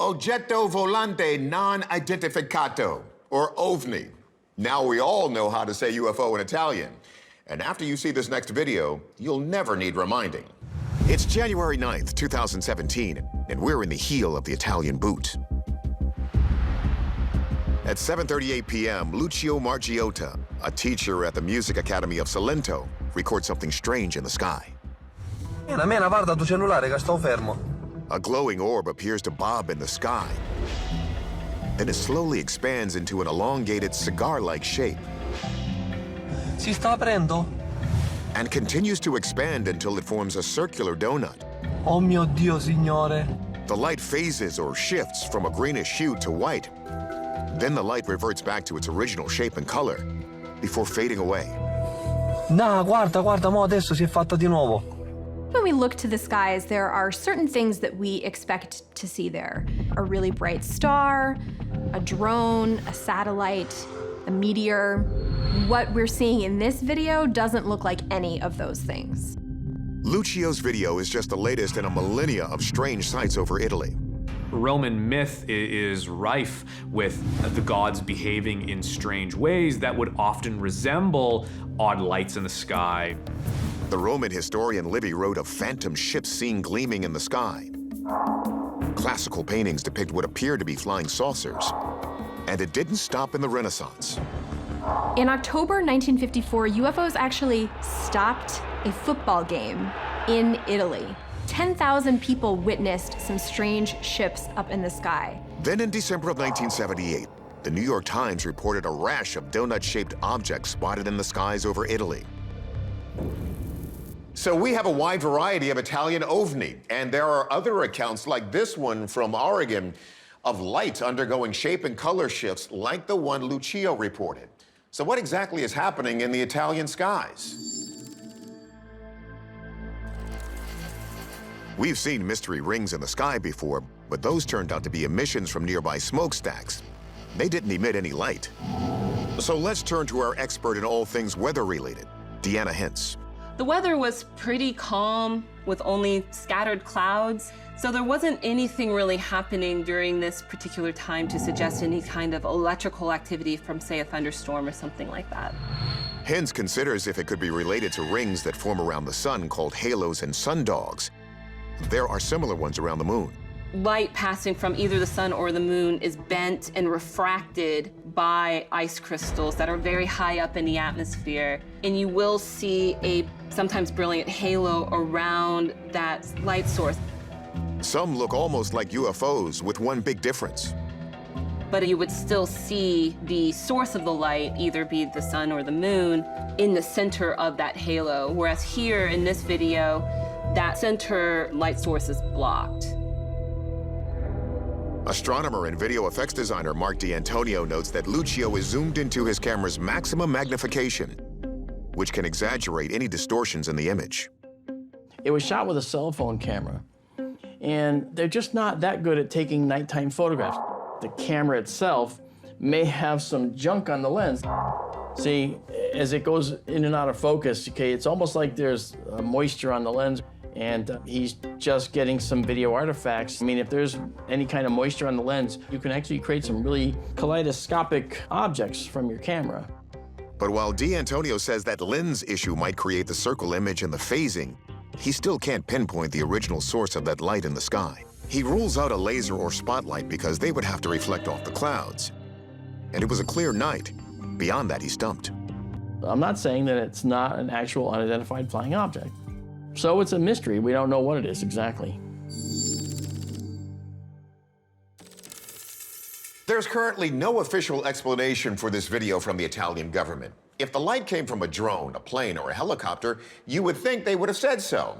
Oggetto volante non identificato, or OVNI. Now we all know how to say UFO in Italian. And after you see this next video, you'll never need reminding. It's January 9th, 2017, and we're in the heel of the Italian boot. At 7:38 p.m., Lucio Margiotta, a teacher at the Music Academy of Salento, records something strange in the sky. Mena, guarda tu cellulare che sto fermo. A glowing orb appears to bob in the sky. Then it slowly expands into an elongated cigar-like shape. Si sta aprendo? And continues to expand until it forms a circular donut. Oh mio Dio, signore. The light phases or shifts from a greenish hue to white. Then the light reverts back to its original shape and color before fading away. Nah, guarda, mo adesso si è fatta di nuovo. When we look to the skies, there are certain things that we expect to see there. A really bright star, a drone, a satellite, a meteor. What we're seeing in this video doesn't look like any of those things. Lucio's video is just the latest in a millennia of strange sights over Italy. Roman myth is rife with the gods behaving in strange ways that would often resemble odd lights in the sky. The Roman historian Livy wrote of phantom ships seen gleaming in the sky. Classical paintings depict what appear to be flying saucers. And it didn't stop in the Renaissance. In October 1954, UFOs actually stopped a football game in Italy. 10,000 people witnessed some strange ships up in the sky. Then in December of 1978, the New York Times reported a rash of donut-shaped objects spotted in the skies over Italy. So we have a wide variety of Italian OVNI, and there are other accounts like this one from Oregon of light undergoing shape and color shifts like the one Lucio reported. So what exactly is happening in the Italian skies? We've seen mystery rings in the sky before, but those turned out to be emissions from nearby smokestacks. They didn't emit any light. So let's turn to our expert in all things weather-related, Deanna Hintz. The weather was pretty calm with only scattered clouds, so there wasn't anything really happening during this particular time to suggest any kind of electrical activity from, say, a thunderstorm or something like that. Hintz considers if it could be related to rings that form around the sun called halos and sundogs. There are similar ones around the moon. Light passing from either the sun or the moon is bent and refracted by ice crystals that are very high up in the atmosphere. And you will see a sometimes brilliant halo around that light source. Some look almost like UFOs with one big difference. But you would still see the source of the light, either be the sun or the moon, in the center of that halo. Whereas here in this video, that center light source is blocked. Astronomer and video effects designer Mark D'Antonio notes that Lucio is zoomed into his camera's maximum magnification, which can exaggerate any distortions in the image. It was shot with a cell phone camera, and they're just not that good at taking nighttime photographs. The camera itself may have some junk on the lens. See, as it goes in and out of focus, okay, it's almost like there's moisture on the lens, and he's just getting some video artifacts. I mean, if there's any kind of moisture on the lens, you can actually create some really kaleidoscopic objects from your camera. But while D'Antonio says that lens issue might create the circle image and the phasing, he still can't pinpoint the original source of that light in the sky. He rules out a laser or spotlight because they would have to reflect off the clouds. And it was a clear night. Beyond that, he's stumped. I'm not saying that it's not an actual unidentified flying object. So it's a mystery. We don't know what it is exactly. There's currently no official explanation for this video from the Italian government. If the light came from a drone, a plane, or a helicopter, you would think they would have said so.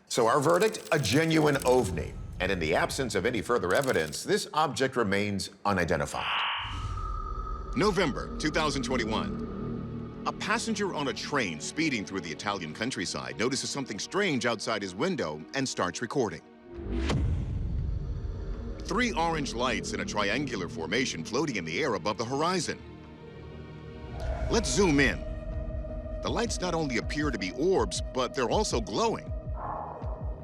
So our verdict, a genuine OVNI. And in the absence of any further evidence, this object remains unidentified. November 2021. A passenger on a train speeding through the Italian countryside notices something strange outside his window and starts recording. 3 orange lights in a triangular formation floating in the air above the horizon. Let's zoom in. The lights not only appear to be orbs, but they're also glowing.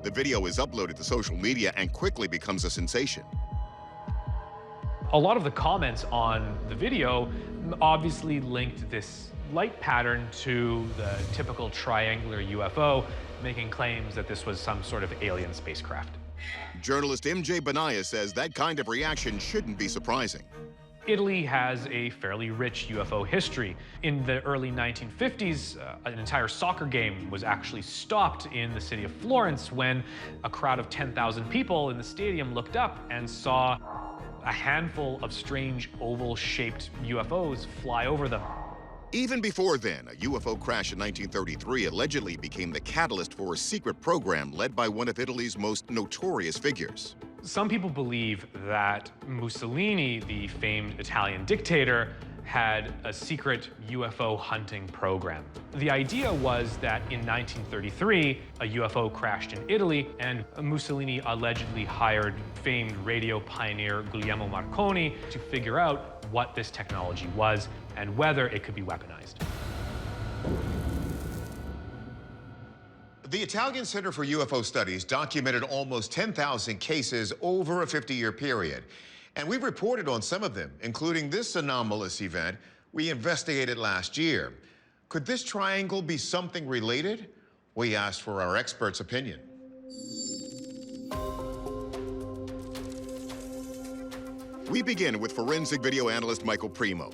The video is uploaded to social media and quickly becomes a sensation. A lot of the comments on the video obviously linked this light pattern to the typical triangular UFO, making claims that this was some sort of alien spacecraft. Journalist MJ Benaya says that kind of reaction shouldn't be surprising. Italy has a fairly rich UFO history. In the early 1950s, an entire soccer game was actually stopped in the city of Florence when a crowd of 10,000 people in the stadium looked up and saw a handful of strange oval-shaped UFOs fly over them. Even before then, a UFO crash in 1933 allegedly became the catalyst for a secret program led by one of Italy's most notorious figures. Some people believe that Mussolini, the famed Italian dictator, had a secret UFO hunting program. The idea was that in 1933, a UFO crashed in Italy, and Mussolini allegedly hired famed radio pioneer Guglielmo Marconi to figure out what this technology was and whether it could be weaponized. The Italian Center for UFO Studies documented almost 10,000 cases over a 50-year period. And we reported on some of them, including this anomalous event we investigated last year. Could this triangle be something related? We asked for our expert's opinion. We begin with forensic video analyst Michael Primo.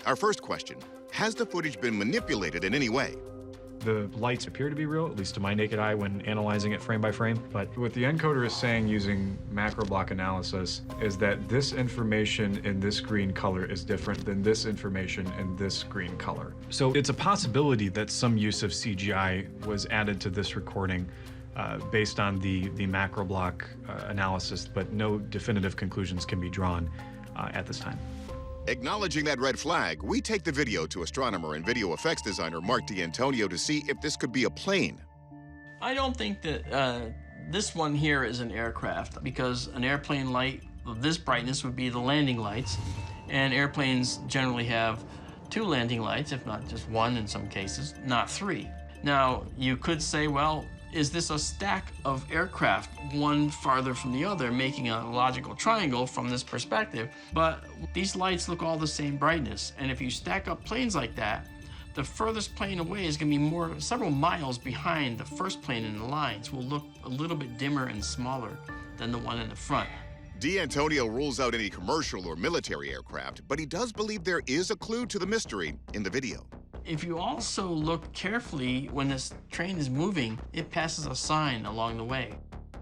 Our first question, has the footage been manipulated in any way? The lights appear to be real, at least to my naked eye when analyzing it frame by frame. But what the encoder is saying using macro block analysis is that this information in this green color is different than this information in this green color. So it's a possibility that some use of CGI was added to this recording based on the macro block analysis, but no definitive conclusions can be drawn at this time. Acknowledging that red flag, we take the video to astronomer and video effects designer Mark D'Antonio to see if this could be a plane. I don't think that this one here is an aircraft, because an airplane light of this brightness would be the landing lights, and airplanes generally have 2 landing lights, if not just 1 in some cases, not 3. Now, you could say, well, is this a stack of aircraft, one farther from the other, making a logical triangle from this perspective? But these lights look all the same brightness, and if you stack up planes like that, the furthest plane away is going to be several miles behind the first plane in the lines, will look a little bit dimmer and smaller than the one in the front. D'Antonio rules out any commercial or military aircraft, but he does believe there is a clue to the mystery in the video. If you also look carefully, when this train is moving, it passes a sign along the way.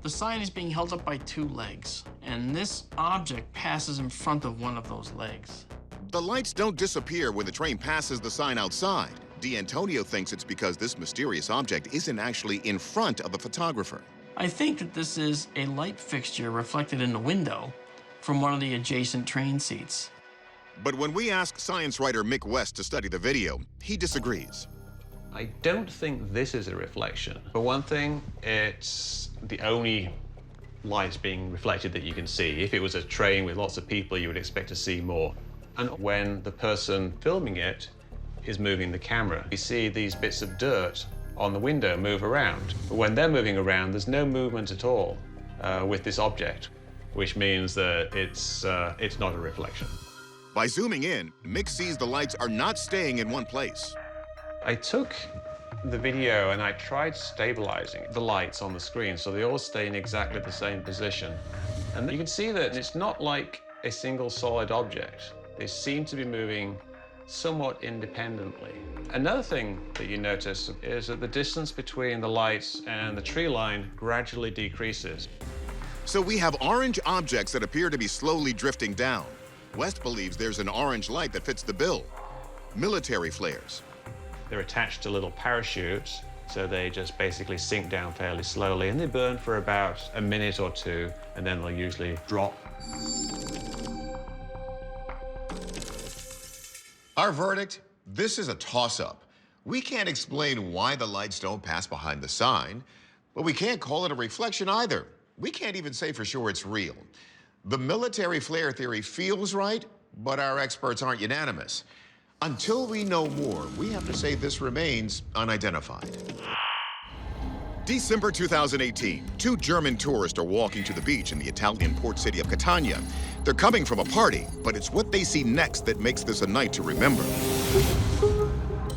The sign is being held up by 2 legs, and this object passes in front of one of those legs. The lights don't disappear when the train passes the sign outside. D'Antonio thinks it's because this mysterious object isn't actually in front of the photographer. I think that this is a light fixture reflected in the window from one of the adjacent train seats. But when we ask science writer Mick West to study the video, he disagrees. I don't think this is a reflection. For one thing, it's the only light being reflected that you can see. If it was a train with lots of people, you would expect to see more. And when the person filming it is moving the camera, you see these bits of dirt on the window move around. But when they're moving around, there's no movement at all with this object, which means that it's not a reflection. By zooming in, Mick sees the lights are not staying in one place. I took the video and I tried stabilizing the lights on the screen so they all stay in exactly the same position. And you can see that it's not like a single solid object. They seem to be moving somewhat independently. Another thing that you notice is that the distance between the lights and the tree line gradually decreases. So we have orange objects that appear to be slowly drifting down. West believes there's an orange light that fits the bill. Military flares. They're attached to little parachutes, so they just basically sink down fairly slowly, and they burn for about a minute or 2, and then they'll usually drop. Our verdict, this is a toss-up. We can't explain why the lights don't pass behind the sign, but we can't call it a reflection either. We can't even say for sure it's real. The military flare theory feels right, but our experts aren't unanimous. Until we know more, we have to say this remains unidentified. December 2018, 2 German tourists are walking to the beach in the Italian port city of Catania. They're coming from a party, but it's what they see next that makes this a night to remember.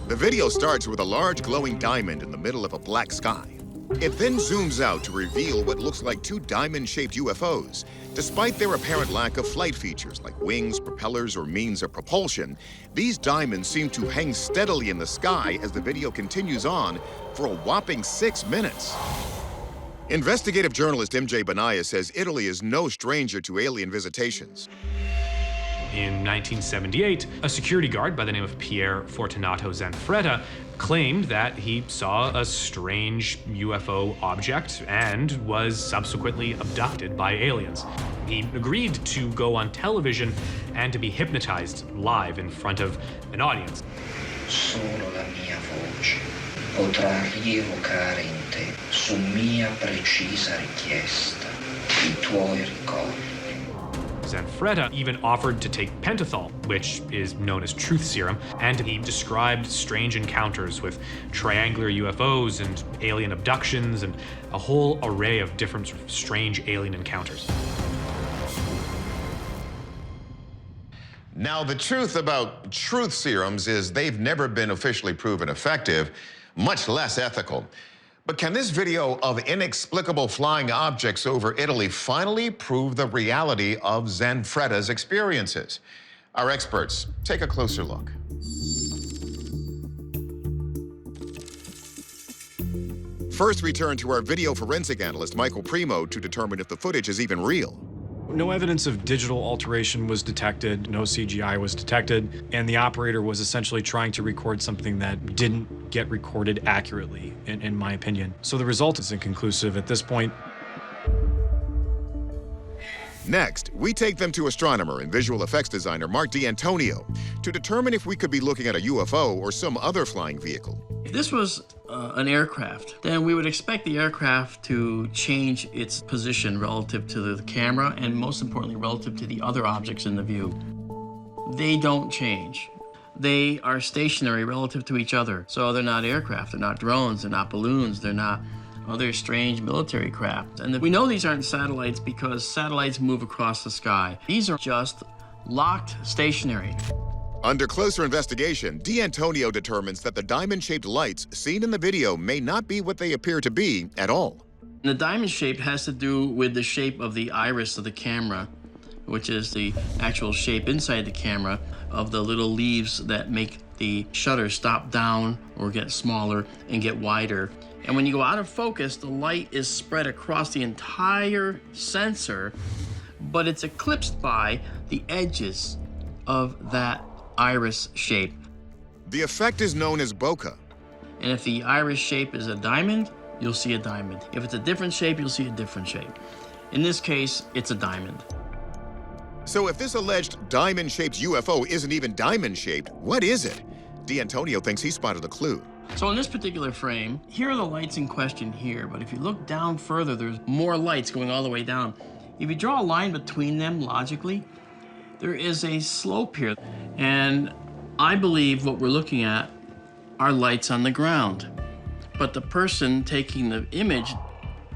The video starts with a large glowing diamond in the middle of a black sky. It then zooms out to reveal what looks like two diamond-shaped UFOs. Despite their apparent lack of flight features like wings, propellers, or means of propulsion, these diamonds seem to hang steadily in the sky as the video continues on for a whopping 6 minutes. Investigative journalist MJ Benaya says Italy is no stranger to alien visitations. In 1978, a security guard by the name of Pier Fortunato Zanfretta claimed that he saw a strange UFO object and was subsequently abducted by aliens. He agreed to go on television and to be hypnotized live in front of an audience. Solo la mia voce potrà rievocare in te, su mia precisa richiesta, i tuoi ricordi. Zanfretta even offered to take pentothal, which is known as truth serum, and he described strange encounters with triangular UFOs and alien abductions and a whole array of different sort of strange alien encounters. Now, the truth about truth serums is they've never been officially proven effective, much less ethical. But can this video of inexplicable flying objects over Italy finally prove the reality of Zanfretta's experiences? Our experts take a closer look. First, we turn to our video forensic analyst, Michael Primo, to determine if the footage is even real. No evidence of digital alteration was detected, no CGI was detected, and the operator was essentially trying to record something that didn't get recorded accurately, in my opinion. So the result is inconclusive at this point. Next, we take them to astronomer and visual effects designer Mark D'Antonio to determine if we could be looking at a UFO or some other flying vehicle. If this was an aircraft, then we would expect the aircraft to change its position relative to the camera and most importantly relative to the other objects in the view. They don't change. They are stationary relative to each other. So they're not aircraft, they're not drones, they're not balloons, they're not other strange military craft. And we know these aren't satellites because satellites move across the sky. These are just locked stationary. Under closer investigation, D'Antonio determines that the diamond-shaped lights seen in the video may not be what they appear to be at all. The diamond shape has to do with the shape of the iris of the camera, which is the actual shape inside the camera of the little leaves that make the shutter stop down or get smaller and get wider. And when you go out of focus, the light is spread across the entire sensor, but it's eclipsed by the edges of that iris shape. The effect is known as bokeh. And if the iris shape is a diamond, you'll see a diamond. If it's a different shape, you'll see a different shape. In this case, it's a diamond. So if this alleged diamond-shaped UFO isn't even diamond-shaped, what is it? D'Antonio thinks he spotted a clue. So in this particular frame, here are the lights in question here, but if you look down further, there's more lights going all the way down. If you draw a line between them logically, there is a slope here. And I believe what we're looking at are lights on the ground. But the person taking the image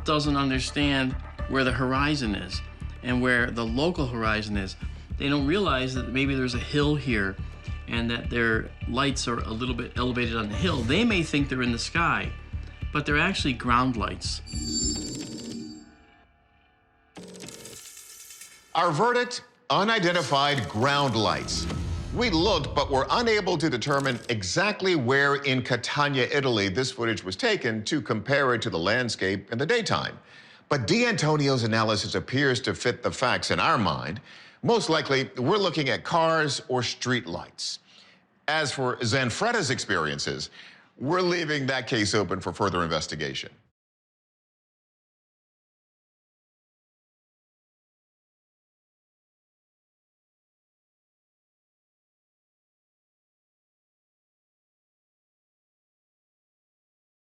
doesn't understand where the horizon is and where the local horizon is. They don't realize that maybe there's a hill here and that their lights are a little bit elevated on the hill. They may think they're in the sky, but they're actually ground lights. Our verdict, unidentified ground lights. We looked, but were unable to determine exactly where in Catania, Italy, this footage was taken to compare it to the landscape in the daytime. But D'Antonio's analysis appears to fit the facts in our mind. Most likely, we're looking at cars or street lights. As for Zanfretta's experiences, we're leaving that case open for further investigation.